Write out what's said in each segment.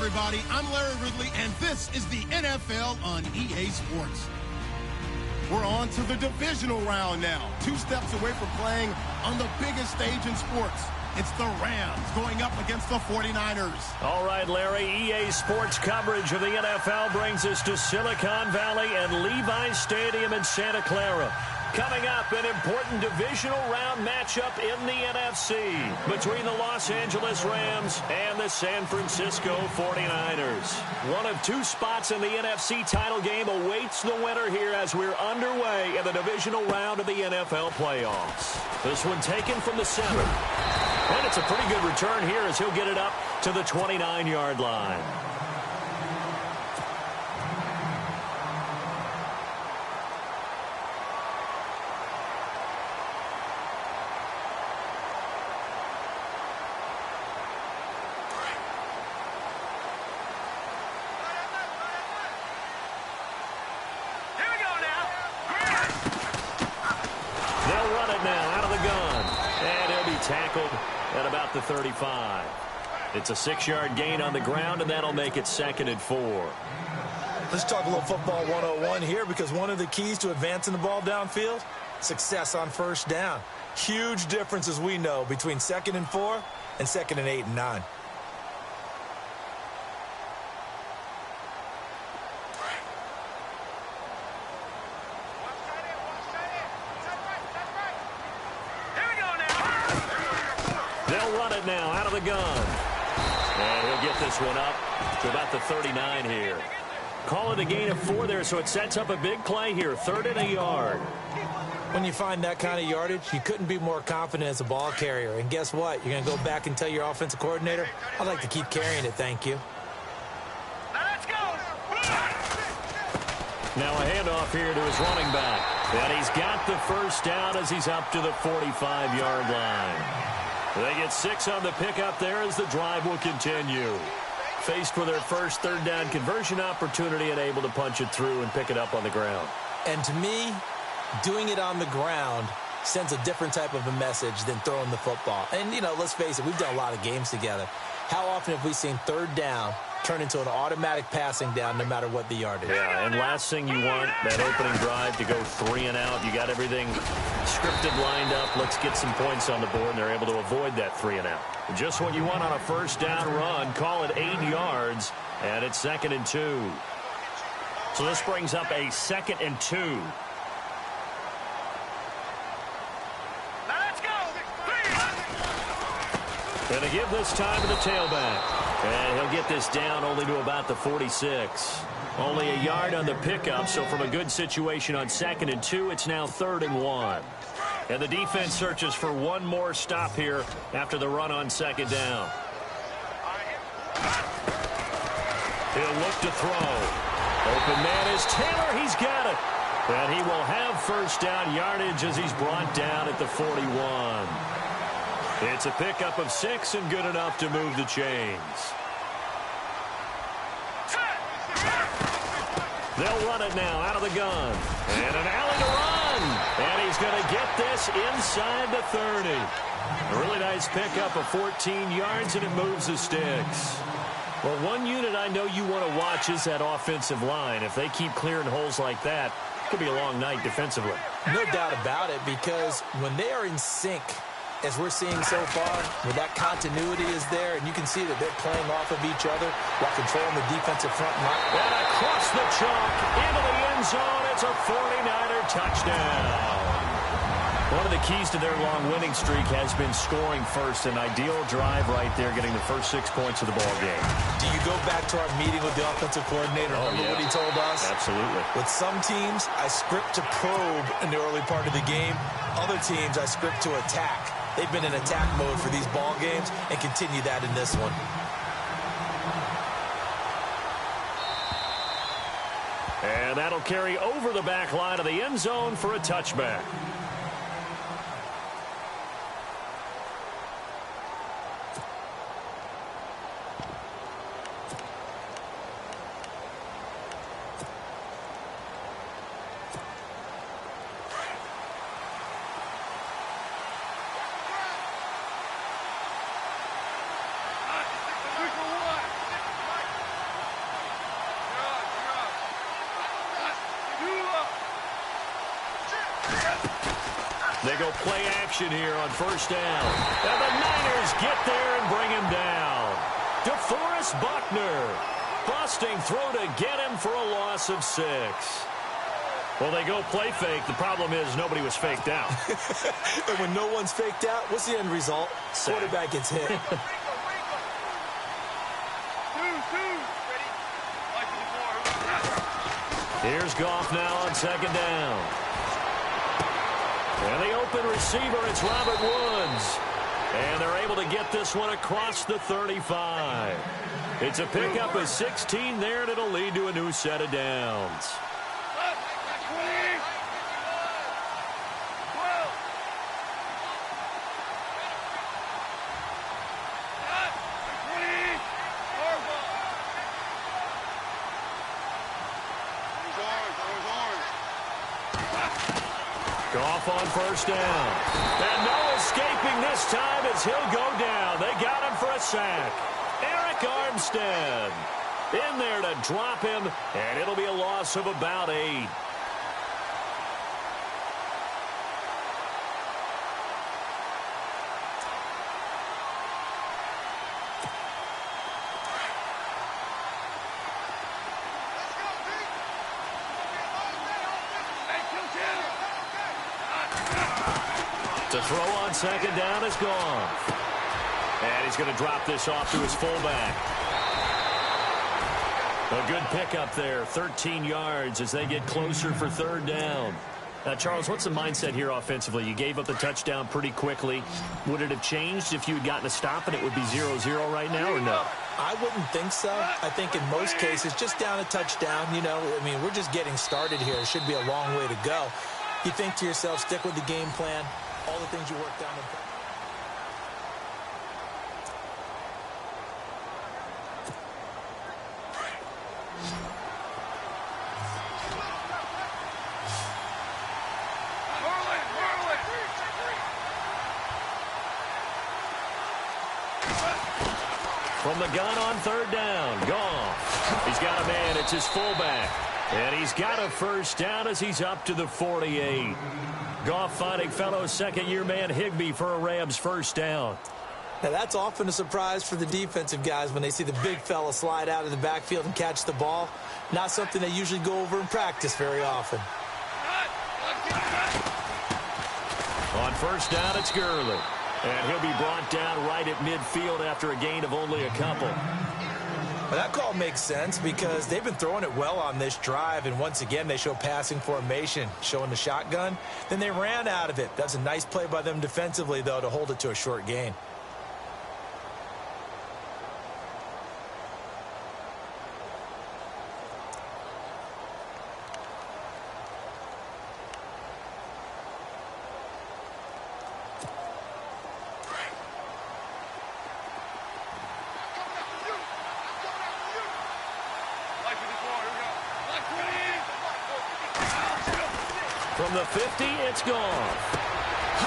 everybody. I'm Larry Ridley, and this is the NFL on EA Sports. We're on to the divisional round now. 2 steps away from playing on the biggest stage in sports. It's the Rams going up against the 49ers. All right, Larry, EA Sports coverage of the NFL brings us to Silicon Valley and Levi Stadium in Santa Clara. Coming up, an important divisional round matchup in the NFC between the Los Angeles Rams and the San Francisco 49ers. One of 2 spots in the NFC title game awaits the winner here as we're underway in the divisional round of the NFL playoffs. This one taken from the center. And it's a pretty good return here as he'll get it up to the 29-yard line. Tackled at about the 35. It's a 6-yard gain on the ground, and that'll make it 2nd and 4. Let's talk a little football 101 here, because one of the keys to advancing the ball downfield, success on first down. Huge difference, as we know, between 2nd and 4 and 2nd and 8 and 9. They'll run it now out of the gun. And he'll get this one up to about the 39 here. Call it a gain of 4 there, so it sets up a big play here. 3rd and a yard. When you find that kind of yardage, you couldn't be more confident as a ball carrier. And guess what? You're going to go back and tell your offensive coordinator, I'd like to keep carrying it, thank you. Let's go! Now a handoff here to his running back. And he's got the first down as he's up to the 45-yard line. They get 6 on the pickup there as the drive will continue. Faced with their first 3rd down conversion opportunity and able to punch it through and pick it up on the ground. And to me, doing it on the ground sends a different type of a message than throwing the football. And, you know, let's face it, we've done a lot of games together. How often have we seen 3rd down turn into an automatic passing down no matter what the yardage? Yeah, and last thing you want, that opening drive to go 3 and out. You got everything scripted, lined up. Let's get some points on the board, and they're able to avoid that 3 and out. Just what you want on a first down run. Call it 8 yards, and it's 2nd and 2. So this brings up a 2nd and 2. Let's go! Going to give this time to the tailback. And he'll get this down only to about the 46. Only a yard on the pickup, so from a good situation on 2nd and 2, it's now 3rd and 1. And the defense searches for one more stop here after the run on 2nd down. He'll look to throw. Open man is Taylor. He's got it. And he will have first down yardage as he's brought down at the 41. It's a pickup of 6 and good enough to move the chains. They'll run it now out of the gun. And an alley to run. And he's going to get this inside the 30. A really nice pickup of 14 yards, and it moves the sticks. Well, one unit I know you want to watch is that offensive line. If they keep clearing holes like that, it could be a long night defensively. No doubt about it, because when they are in sync, as we're seeing so far, where that continuity is there, and you can see that they're playing off of each other while controlling the defensive front line. And across the chalk, into the end zone, it's a 49er touchdown. One of the keys to their long winning streak has been scoring first. An ideal drive right there, getting the first 6 points of the ball game. Do you go back to our meeting with the offensive coordinator? Remember what he told us? Absolutely. With some teams, I script to probe in the early part of the game. Other teams, I script to attack. They've been in attack mode for these ball games and continue that in this one. And that'll carry over the back line of the end zone for a touchback. They go play action here on first down. And the Niners get there and bring him down. DeForest Buckner. Busting throw to get him for a loss of 6. Well, they go play fake. The problem is nobody was faked out. And when no one's faked out, what's the end result? Quarterback gets hit. Here's Goff now on second down. And the open receiver, it's Robert Woods. And they're able to get this one across the 35. It's a pickup of 16 there, and it'll lead to a new set of downs. Goff on first down. And no escaping this time as he'll go down. They got him for a sack. Eric Armstead in there to drop him, and it'll be a loss of about 8. To throw on second down is gone. And he's going to drop this off to his fullback. A good pickup there, 13 yards as they get closer for third down. Now, Charles, what's the mindset here offensively? You gave up the touchdown pretty quickly. Would it have changed if you had gotten a stop and it would be 0-0 right now, or no? I wouldn't think so. I think in most cases, just down a touchdown, you know, I mean, we're just getting started here. It should be a long way to go. You think to yourself, stick with the game plan, all the things you worked on. From the gun on third down, Goff. He's got a man, it's his fullback. And he's got a first down as he's up to the 48. Goff finding fellow second-year man Higbee for a Rams first down. Now, that's often a surprise for the defensive guys when they see the big fella slide out of the backfield and catch the ball. Not something they usually go over in practice very often. On first down, it's Gurley. And he'll be brought down right at midfield after a gain of only a couple. Well, that call makes sense because they've been throwing it well on this drive, and once again they show passing formation, showing the shotgun. Then they ran out of it. That's a nice play by them defensively, though, to hold it to a short gain. From the 50, it's gone.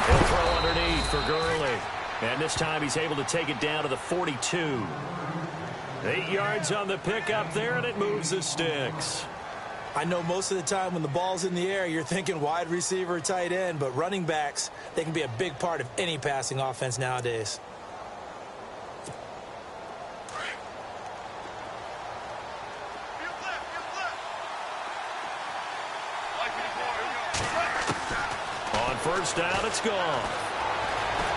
He'll throw underneath for Gurley. And this time he's able to take it down to the 42. 8 yards on the pickup there, and it moves the sticks. I know most of the time when the ball's in the air, you're thinking wide receiver, tight end, but running backs, they can be a big part of any passing offense nowadays. First down, it's gone.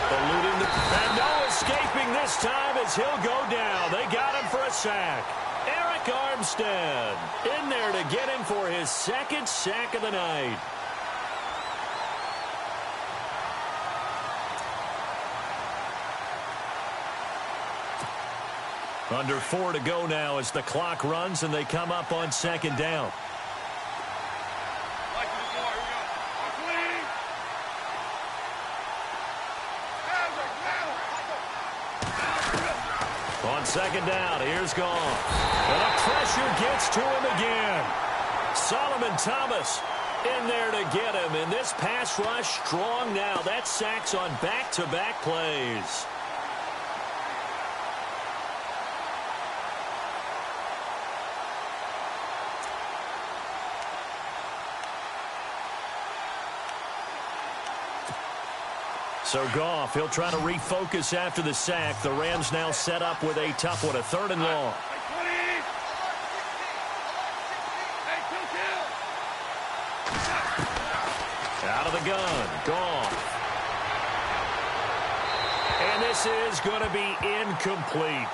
Eluding and no escaping this time as he'll go down. They got him for a sack. Eric Armstead in there to get him for his second sack of the night. Under 4 to go now as the clock runs and they come up on second down. On second down, here's Goff. And the pressure gets to him again. Solomon Thomas in there to get him. And this pass rush strong now. That's sacks on back-to-back plays. So Goff, he'll try to refocus after the sack. The Rams now set up with a tough one, a 3rd and long. Out of the gun, Goff. And this is going to be incomplete.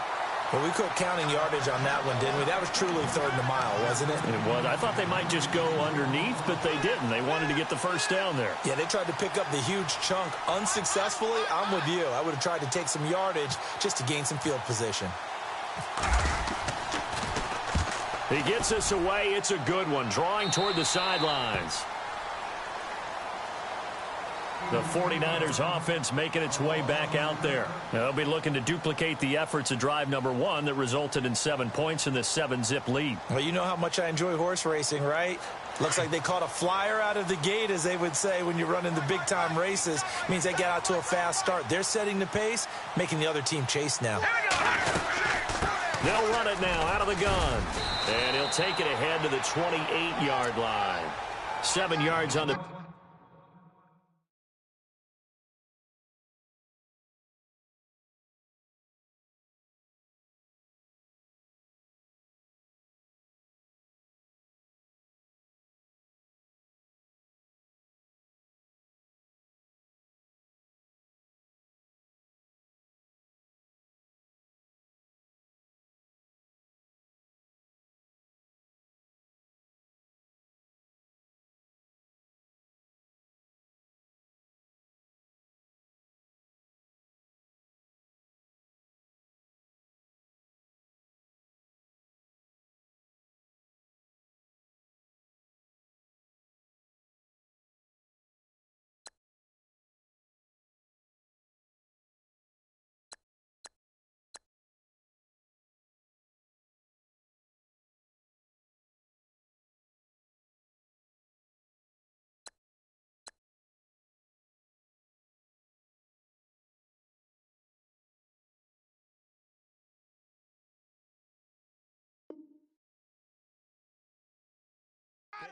Well, we quit counting yardage on that one, didn't we? That was truly 3rd and a mile, wasn't it? It was. I thought they might just go underneath, but they didn't. They wanted to get the first down there. Yeah, they tried to pick up the huge chunk unsuccessfully. I'm with you. I would have tried to take some yardage just to gain some field position. He gets us away. It's a good one, drawing toward the sidelines. The 49ers offense making its way back out there. They'll be looking to duplicate the efforts of drive number 1 that resulted in 7 points in the 7-zip lead. Well, you know how much I enjoy horse racing, right? Looks like they caught a flyer out of the gate, as they would say when you're running the big-time races. It means they get out to a fast start. They're setting the pace, making the other team chase now. They'll run it now out of the gun. And he'll take it ahead to the 28-yard line. 7 yards on the...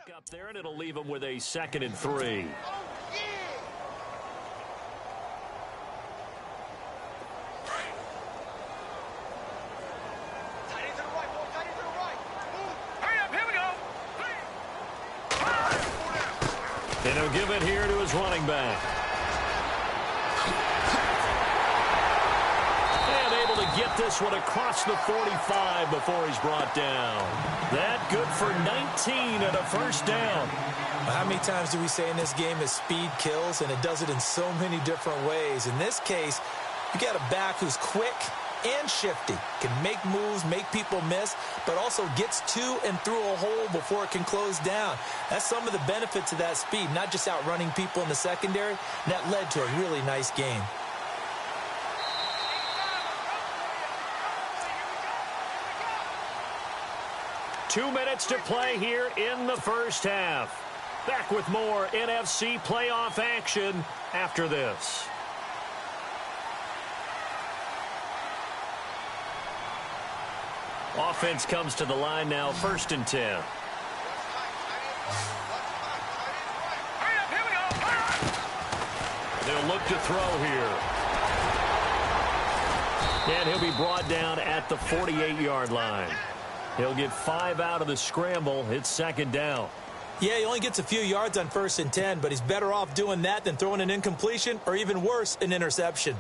Pick up there, and it'll leave them with a 2nd and 3. And he'll give it here to his running back. And able to get this one across the 45 before he's brought down. That good for 19 and a first down. How many times do we say in this game that speed kills, and it does it in so many different ways? In this case, you got a back who's quick and shifty, can make moves, make people miss, but also gets to and through a hole before it can close down. That's some of the benefits of that speed, not just outrunning people in the secondary. That led to a really nice game. Two minutes to play here in the first half. Back with more NFC playoff action after this. Offense comes to the line now, 1st and 10. They'll look to throw here. And he'll be brought down at the 48-yard line. He'll get 5 out of the scramble. It's 2nd down. Yeah, he only gets a few yards on 1st and 10, but he's better off doing that than throwing an incompletion or, even worse, an interception.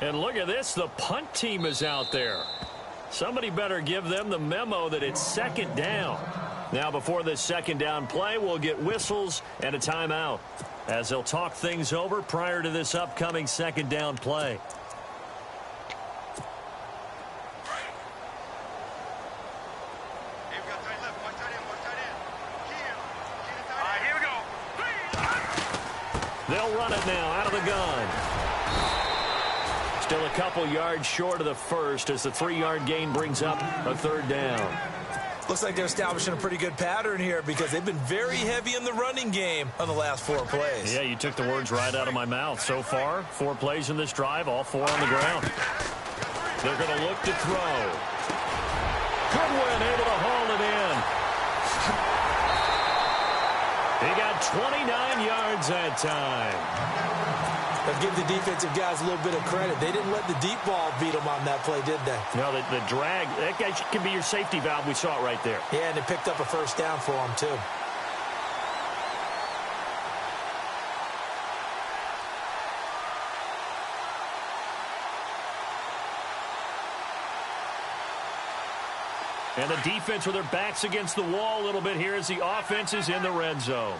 And look at this. The punt team is out there. Somebody better give them the memo that it's 2nd down. Now, before this 2nd down play, we'll get whistles and a timeout as they'll talk things over prior to this upcoming 2nd down play. They'll run it now out of the gun. Still a couple yards short of the first as the 3-yard gain brings up a 3rd down. Looks like they're establishing a pretty good pattern here because they've been very heavy in the running game on the last 4 plays. Yeah, you took the words right out of my mouth. So far, 4 plays in this drive, all 4 on the ground. They're going to look to throw. Goodwin able to haul it in. He got 29 yards that time. Let's give the defensive guys a little bit of credit. They didn't let the deep ball beat them on that play, did they? No, the drag, that guy can be your safety valve. We saw it right there. Yeah, and it picked up a first down for them, too. And the defense with their backs against the wall a little bit here as the offense is in the red zone.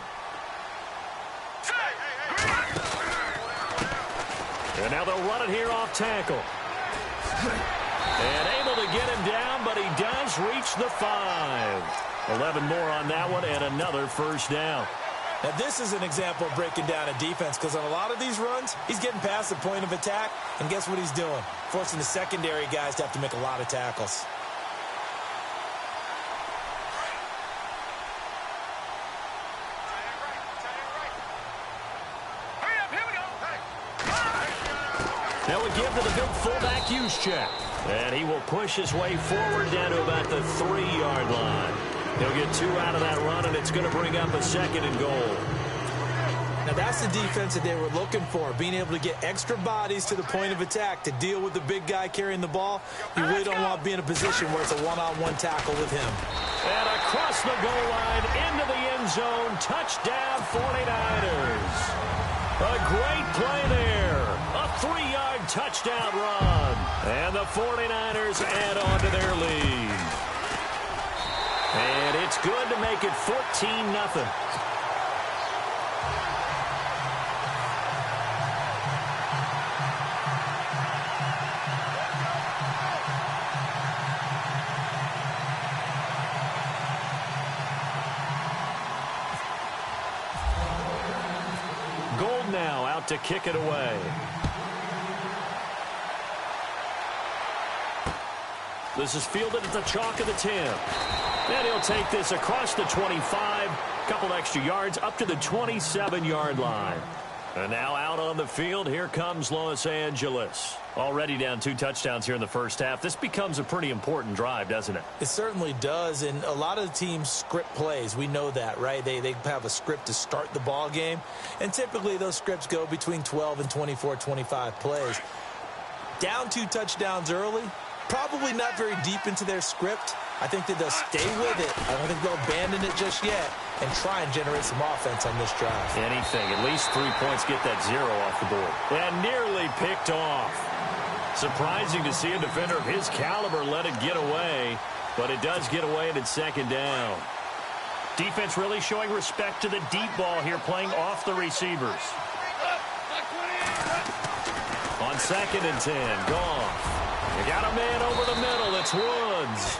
And now they'll run it here off tackle. And able to get him down, but he does reach the 5. 11 more on that one and another first down. Now, this is an example of breaking down a defense because on a lot of these runs, he's getting past the point of attack, and guess what he's doing? Forcing the secondary guys to have to make a lot of tackles. Now we give to the big fullback use check. And he will push his way forward down to about the 3-yard line. He'll get 2 out of that run, and it's going to bring up a 2nd and goal. Now that's the defense that they were looking for, being able to get extra bodies to the point of attack to deal with the big guy carrying the ball. You really don't want to be in a position where it's a one-on-one tackle with him. And across the goal line, into the end zone, touchdown 49ers. A great play there. A 3-yard touchdown run. And the 49ers add on to their lead. And it's good to make it 14-0. Gold now out to kick it away. This is fielded at the chalk of the 10. And he'll take this across the 25. Couple extra yards up to the 27-yard line. And now out on the field, here comes Los Angeles. Already down 2 touchdowns here in the first half. This becomes a pretty important drive, doesn't it? It certainly does, and a lot of the teams script plays. We know that, right? They have a script to start the ball game, and typically those scripts go between 12 and 24, 25 plays. Down 2 touchdowns early, probably not very deep into their script. I think that they'll stay with it. I don't think they'll abandon it just yet and try and generate some offense on this drive. Anything. At least 3 points, get that 0 off the board. And nearly picked off. Surprising to see a defender of his caliber let it get away, but it does get away and it's 2nd down. Defense really showing respect to the deep ball here, playing off the receivers. On 2nd and 10, Goff. They got a man over the middle. It's Woods.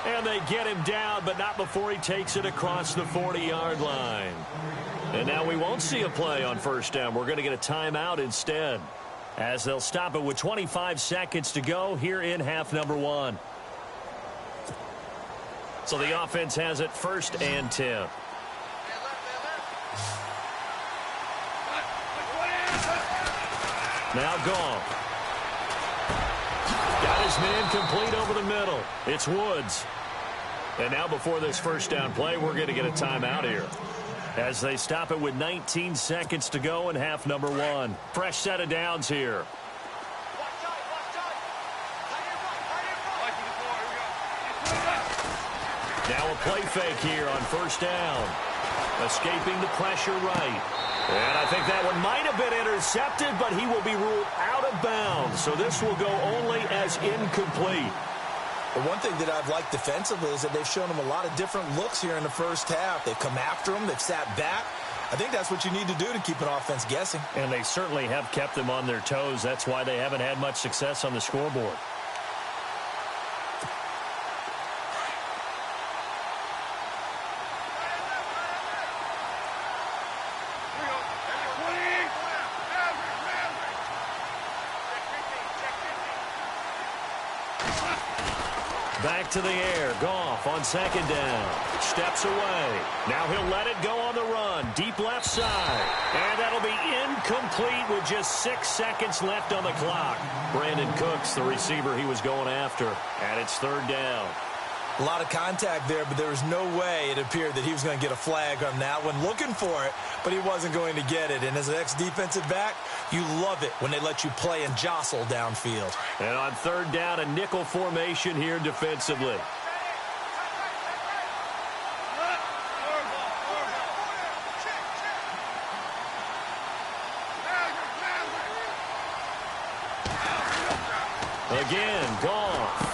And they get him down, but not before he takes it across the 40-yard line. And now we won't see a play on 1st down. We're going to get a timeout instead, as they'll stop it with 25 seconds to go here in half number 1. So the offense has it 1st and 10. Now Goff. Got his man complete over the middle. It's Woods. And now before this 1st down play, we're going to get a timeout here, as they stop it with 19 seconds to go in half number 1. Fresh set of downs here. Now a play fake here on 1st down. Escaping the pressure right. And I think that one might have been intercepted, but he will be ruled out of bounds. So this will go only as incomplete. The one thing that I've liked defensively is that they've shown him a lot of different looks here in the first half. They've come after him. They've sat back. I think that's what you need to do to keep an offense guessing. And they certainly have kept them on their toes. That's why they haven't had much success on the scoreboard. Back to the air. Goff on second down. Steps away. Now he'll let it go on the run. Deep left side. And that'll be incomplete with just 6 seconds left on the clock. Brandon Cooks, the receiver he was going after. And it's third down. A lot of contact there, but there was no way it appeared that he was going to get a flag on that one. Looking for it, but he wasn't going to get it. And as an ex-defensive back, you love it when they let you play and jostle downfield. And on third down, a nickel formation here defensively. Again, Goff.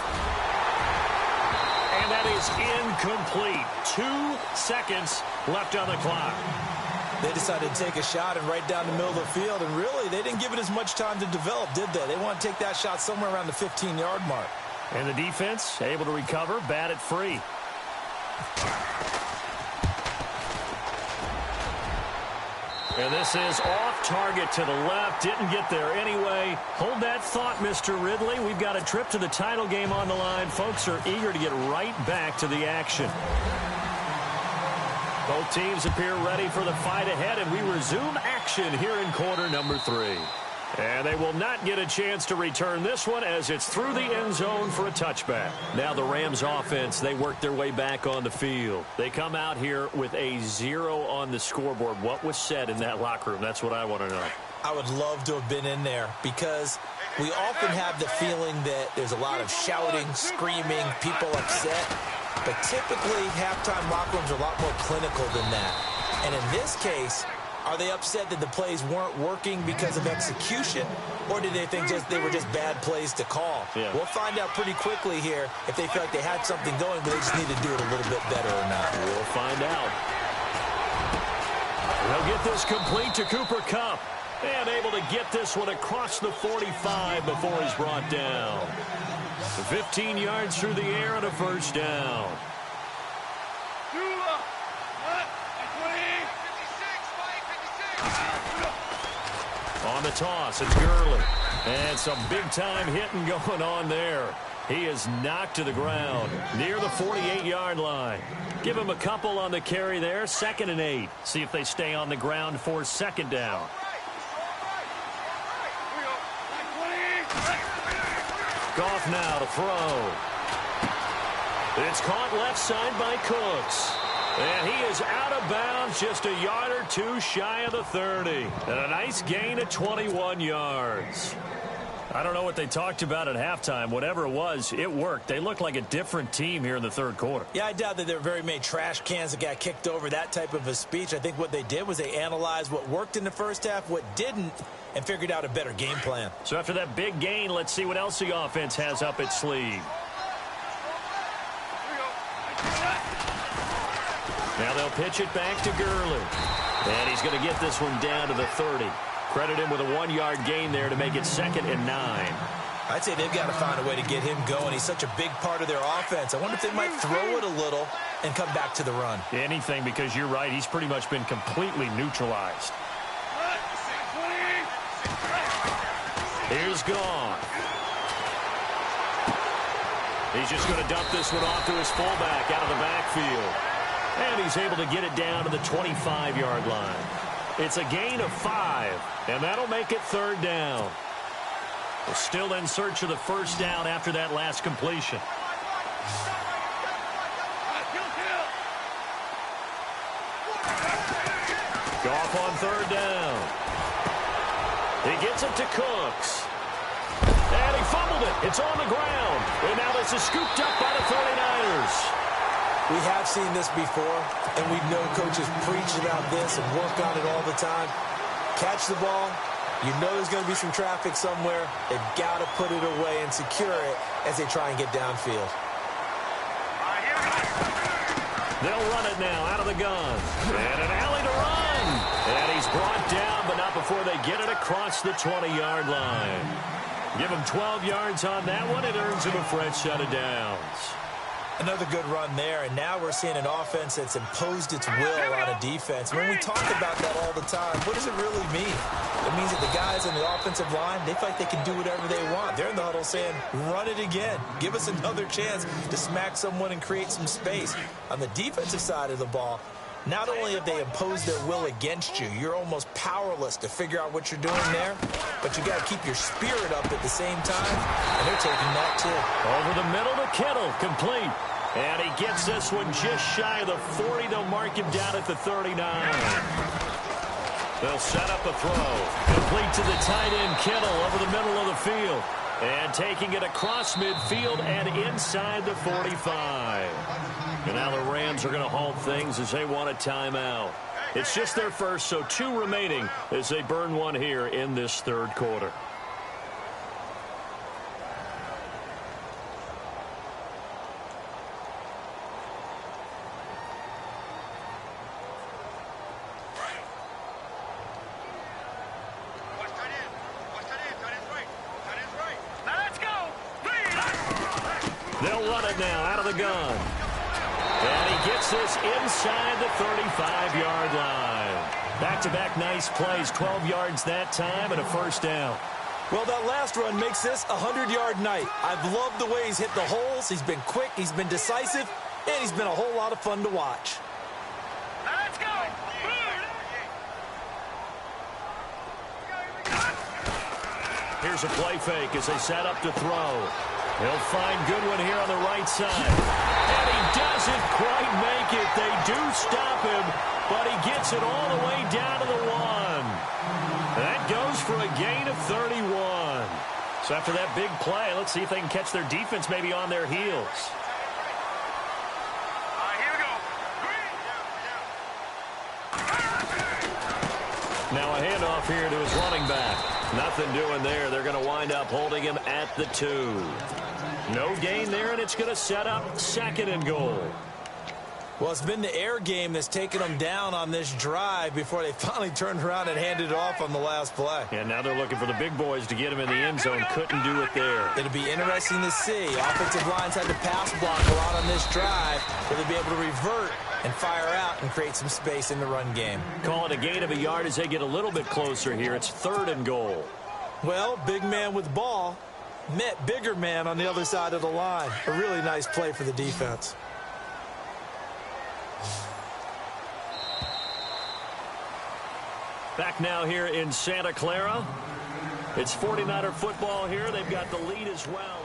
And that is incomplete. 2 seconds left on the clock. They decided to take a shot and right down the middle of the field, and really, they didn't give it as much time to develop, did they? They want to take that shot somewhere around the 15-yard mark. And the defense able to recover, bat it free. And this is off target to the left. Didn't get there anyway. Hold that thought, Mr. Ridley. We've got a trip to the title game on the line. Folks are eager to get right back to the action. Both teams appear ready for the fight ahead, and we resume action here in quarter number 3. And they will not get a chance to return this one as it's through the end zone for a touchback. Now the Rams offense, they work their way back on the field. They come out here with a 0 on the scoreboard. What was said in that locker room? That's what I want to know. I would love to have been in there because we often have the feeling that there's a lot of shouting, screaming, people upset. But typically, halftime locker rooms are a lot more clinical than that. And in this case, are they upset that the plays weren't working because of execution, or did they think they were just bad plays to call? Yeah. We'll find out pretty quickly here if they feel like they had something going, but they just need to do it a little bit better or not. We'll find out. They'll get this complete to Cooper Kupp. And able to get this one across the 45 before he's brought down. 15 yards through the air and a first down. On the toss, it's Gurley. And some big-time hitting going on there. He is knocked to the ground near the 48-yard line. Give him a couple on the carry there. 2nd and 8. See if they stay on the ground for second down. Goff now to throw. It's caught left side by Cooks. And he is out of bounds just a yard or two shy of the 30. And a nice gain of 21 yards. I don't know what they talked about at halftime. Whatever it was, it worked. They looked like a different team here in the third quarter. Yeah, I doubt that there were very many trash cans that got kicked over, that type of a speech. I think what they did was they analyzed what worked in the first half, what didn't, and figured out a better game plan. So after that big gain, let's see what else the offense has up its sleeve. Now they'll pitch it back to Gurley. And he's going to get this one down to the 30. Credit him with a 1-yard gain there to make it 2nd and 9. I'd say they've got to find a way to get him going. He's such a big part of their offense. I wonder if they might throw it a little and come back to the run. Anything, because you're right. He's pretty much been completely neutralized. Here's Goff. He's just going to dump this one off to his fullback out of the backfield. And he's able to get it down to the 25-yard line. It's a gain of 5, and that'll make it 3rd down. We're still in search of the first down after that last completion. Goff on 3rd down. He gets it to Cooks. And he fumbled it. It's on the ground. And now this is scooped up by the 49ers. We have seen this before, and we know coaches preach about this and work on it all the time. Catch the ball. You know there's going to be some traffic somewhere. They've got to put it away and secure it as they try and get downfield. They'll run it now out of the gun. And an alley to run. And he's brought down, but not before they get it across the 20-yard line. Give him 12 yards on that one. It earns him a fresh set of downs. Another good run there, and now we're seeing an offense that's imposed its will on a defense. When we talk about that all the time, what does it really mean? It means that the guys on the offensive line, they feel like they can do whatever they want. They're in the huddle saying, run it again. Give us another chance to smack someone and create some space. On the defensive side of the ball, not only have they imposed their will against you, you're almost powerless to figure out what you're doing there, but you got to keep your spirit up at the same time, and they're taking that too. Over the middle to Kittle, complete. And he gets this one just shy of the 40. They'll mark him down at the 39. They'll set up a throw. Complete to the tight end, Kittle, over the middle of the field. And taking it across midfield and inside the 45. And now the Rams are going to halt things as they want a timeout. It's just their first, so 2 remaining as they burn one here in this third quarter. They'll run it now out of the gun. And he gets this inside the 35-yard line. Back-to-back nice plays, 12 yards that time and a first down. Well, that last run makes this a 100-yard night. I've loved the way he's hit the holes. He's been quick, he's been decisive, and he's been a whole lot of fun to watch. Let's go! Here's a play fake as they set up to throw. He'll find Goodwin here on the right side. And he doesn't quite make it. They do stop him, but he gets it all the way down to the 1. That goes for a gain of 31. So after that big play, let's see if they can catch their defense maybe on their heels. Here we go. Now a handoff here to his running back. Nothing doing there. They're going to wind up holding him at the 2. No gain there, and it's going to set up 2nd and goal. Well, it's been the air game that's taken them down on this drive before they finally turned around and handed it off on the last play. And now they're looking for the big boys to get him in the end zone. Couldn't do it there. It'll be interesting to see. Offensive lines had to pass block a lot on this drive. Will they be able to revert and fire out and create some space in the run game? Call it a gain of a yard as they get a little bit closer here. It's 3rd and goal. Well, big man with ball met bigger man on the other side of the line. A really nice play for the defense. Back now here in Santa Clara. It's 49er football here. They've got the lead as well.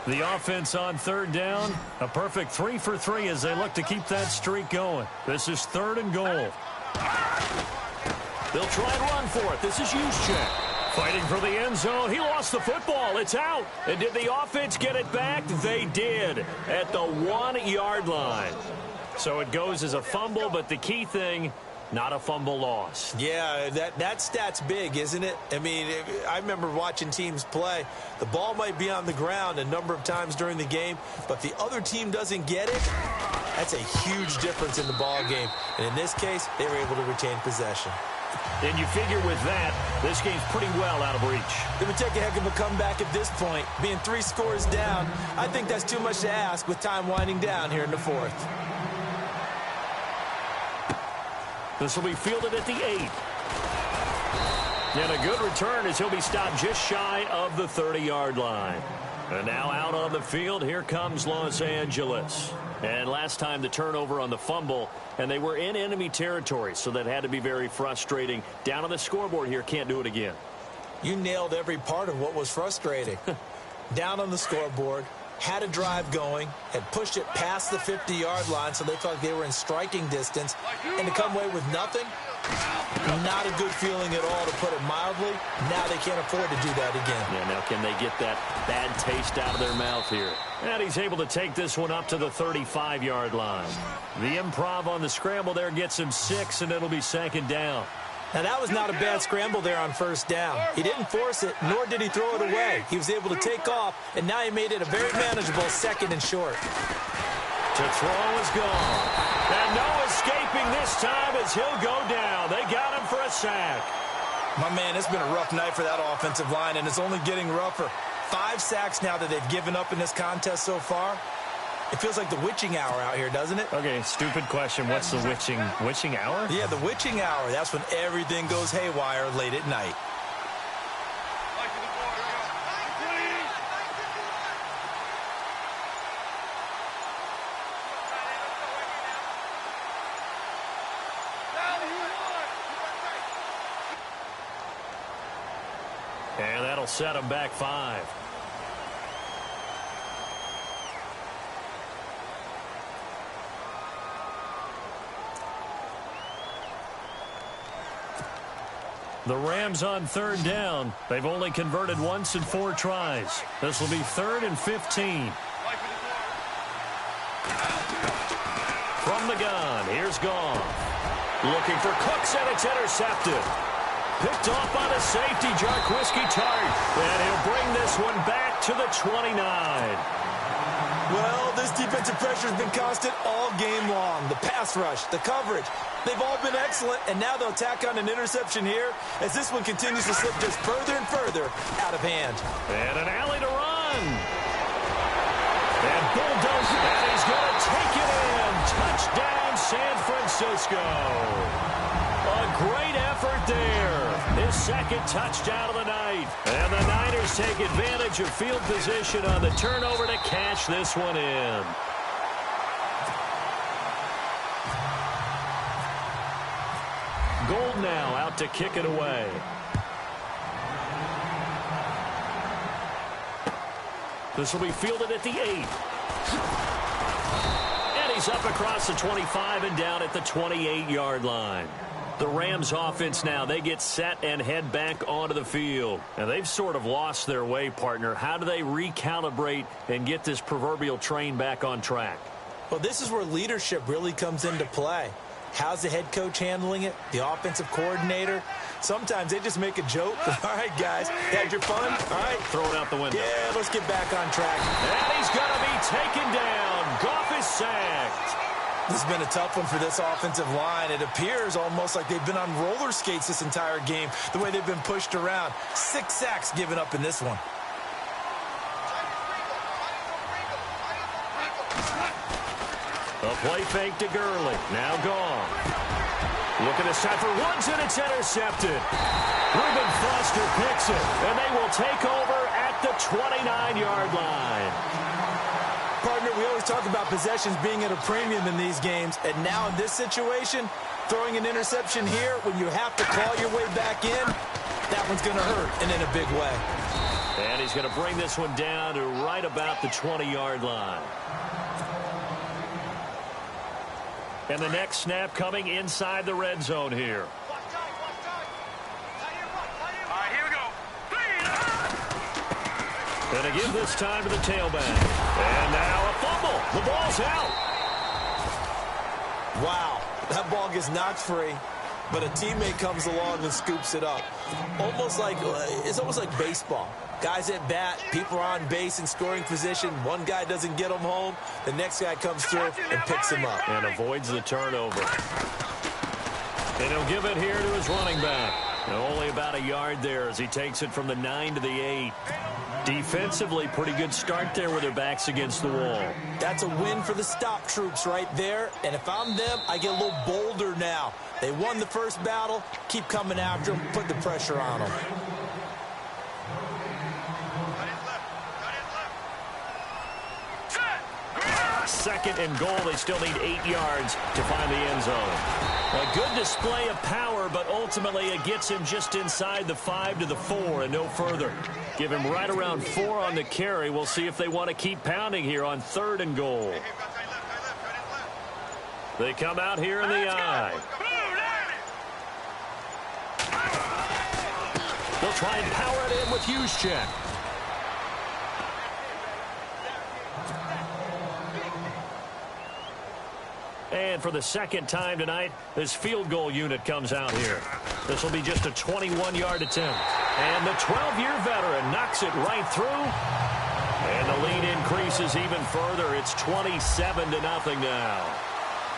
The offense on 3rd down. A perfect 3 for 3 as they look to keep that streak going. This is 3rd and goal. They'll try and run for it. This is Juszczyk. Fighting for the end zone. He lost the football. It's out. And did the offense get it back? They did at the 1-yard line. So it goes as a fumble, but the key thing, not a fumble loss. Yeah, that stat's big, isn't it? I mean, I remember watching teams play. The ball might be on the ground a number of times during the game, but the other team doesn't get it. That's a huge difference in the ball game. And in this case, they were able to retain possession. And you figure with that, this game's pretty well out of reach. It would take a heck of a comeback at this point. Being 3 scores down, I think that's too much to ask with time winding down here in the 4th. This will be fielded at the 8. And a good return as he'll be stopped just shy of the 30-yard line. And now out on the field, here comes Los Angeles. And last time the turnover on the fumble, and they were in enemy territory, so that had to be very frustrating. Down on the scoreboard here, can't do it again. You nailed every part of what was frustrating. Down on the scoreboard, had a drive going, had pushed it past the 50-yard line, so they felt like they were in striking distance, and to come away with nothing, not a good feeling at all, to put it mildly. Now they can't afford to do that again. Yeah, now can they get that bad taste out of their mouth here? And he's able to take this one up to the 35-yard line. The improv on the scramble there gets him 6, and it'll be 2nd down. Now, that was not a bad scramble there on 1st down. He didn't force it, nor did he throw it away. He was able to take off, and now he made it a very manageable 2nd and short. To throw is gone. And no escaping this time as he'll go down. They got him for a sack. My man, it's been a rough night for that offensive line, and it's only getting rougher. 5 sacks now that they've given up in this contest so far. It feels like the witching hour out here, doesn't it? Okay, stupid question. What's the witching hour? Yeah, the witching hour. That's when everything goes haywire late at night. And that'll set them back 5. The Rams on 3rd down. They've only converted once in 4 tries. This will be 3rd and 15. From the gun, here's Goff. Looking for Cooks, and it's intercepted. Picked off by the safety, Jarquiski Tart. And he'll bring this one back to the 29. Well, this defensive pressure has been constant all game long. The pass rush, the coverage, they've all been excellent, and now they'll tack on an interception here as this one continues to slip just further and further out of hand. And an alley to run. And bulldozer, and he's going to take it in. Touchdown, San Francisco. A great effort there. His 2nd touchdown of the night. And the Niners take advantage of field position on the turnover to cash this one in. Gold now out to kick it away. This will be fielded at the 8. And he's up across the 25 and down at the 28-yard line. The Rams offense now, they get set and head back onto the field. And they've sort of lost their way, partner. How do they recalibrate and get this proverbial train back on track? Well, this is where leadership really comes into play. How's the head coach handling it? The offensive coordinator? Sometimes they just make a joke. All right, guys, had your fun? All right. Throw it out the window. Yeah, let's get back on track. And he's going to be taken down. Goff is sacked. This has been a tough one for this offensive line. It appears almost like they've been on roller skates this entire game, the way they've been pushed around. 6 sacks given up in this one. A play fake to Gurley. Now gone. Looking this time for Woods, and it's intercepted. Reuben Foster picks it, and they will take over at the 29-yard line. Partner, we always talk about possessions being at a premium in these games, and now in this situation, throwing an interception here when you have to claw your way back in, that one's going to hurt, and in a big way. And he's going to bring this one down to right about the 20-yard line. And the next snap coming inside the red zone here. All right, here we go. And to give this time to the tailback. And now a fumble. The ball's out. Wow, that ball gets knocked free, but a teammate comes along and scoops it up. It's almost like baseball. Guys at bat, people are on base in scoring position. One guy doesn't get him home. The next guy comes through and picks him up. And avoids the turnover. And he'll give it here to his running back. And only about a yard there as he takes it from the 9 to the 8. Defensively, pretty good start there with their backs against the wall. That's a win for the stop troops right there. And if I'm them, I get a little bolder now. They won the first battle. Keep coming after them. Put the pressure on them. 2nd and goal. They still need 8 yards to find the end zone. A good display of power, but ultimately it gets him just inside the 5 to the 4 and no further. Give him right around 4 on the carry. We'll see if they want to keep pounding here on 3rd and goal. They come out here in the eye. They'll try and power it in with Juszczyk. And for the 2nd time tonight, this field goal unit comes out here. This will be just a 21-yard attempt. And the 12-year veteran knocks it right through. And the lead increases even further. It's 27-0 now.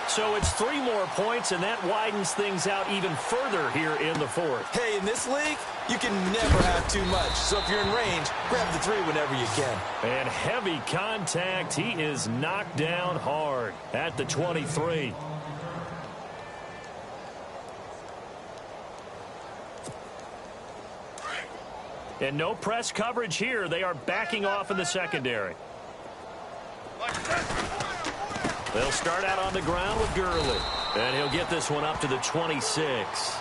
So it's 3 more points, and that widens things out even further here in the fourth. Hey, in this league, you can never have too much. So if you're in range, grab the 3 whenever you can. And heavy contact. He is knocked down hard at the 23. And no press coverage here. They are backing off in the secondary. They'll start out on the ground with Gurley. And he'll get this one up to the 26.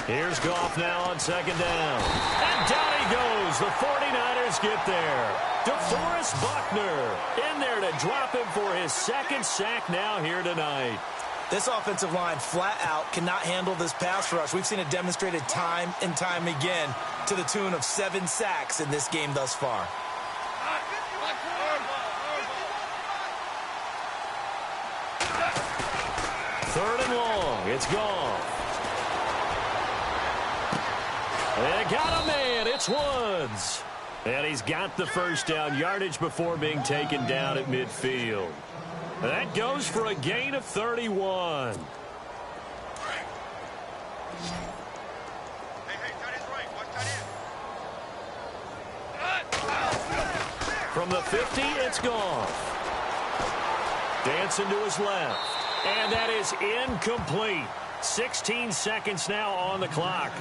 Here's Goff now on second down. And down he goes. The 49ers get there. DeForest Buckner in there to drop him for his second sack now here tonight. This offensive line flat out cannot handle this pass rush. We've seen it demonstrated time and time again to the tune of 7 sacks in this game thus far. Third and long. It's Goff. They got a man. It's Woods. And he's got the first down yardage before being taken down at midfield. That goes for a gain of 31. From the 50, it's Goff. Dancing to his left. And that is incomplete. 16 seconds now on the clock.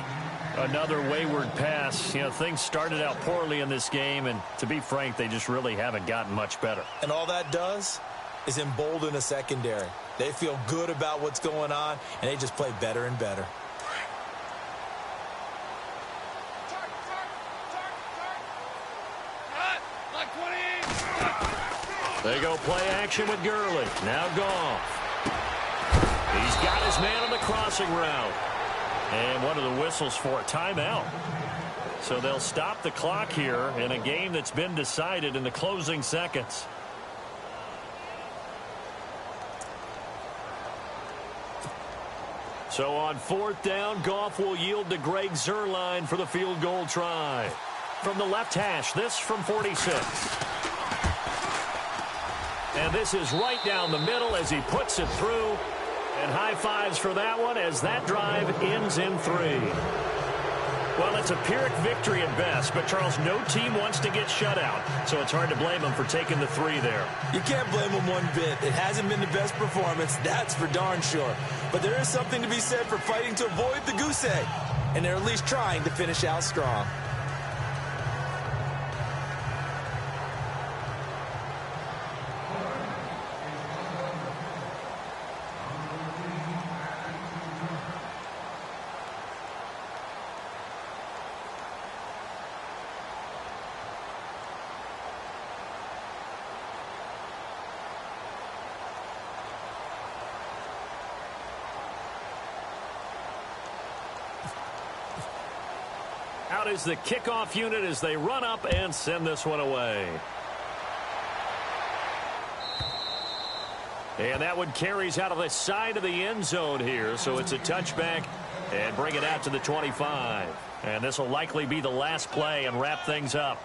Another wayward pass. You know, things started out poorly in this game, and to be frank, they just really haven't gotten much better. And all that does is embolden a secondary. They feel good about what's going on, and they just play better and better. They go play action with Gurley. Now Goff. He's got his man on the crossing route. And what are the whistles for? Timeout. So they'll stop the clock here in a game that's been decided in the closing seconds. So on 4th down, Goff will yield to Greg Zuerlein for the field goal try. From the left hash, this from 46. And this is right down the middle as he puts it through. And high fives for that one as that drive ends in 3. Well, it's a Pyrrhic victory at best, but Charles, no team wants to get shut out, so it's hard to blame them for taking the 3 there. You can't blame them one bit. It hasn't been the best performance, that's for darn sure. But there is something to be said for fighting to avoid the goose egg, and they're at least trying to finish out strong. Out is the kickoff unit as they run up and send this one away. And that one carries out of the side of the end zone here, so it's a touchback and bring it out to the 25. And this will likely be the last play and wrap things up.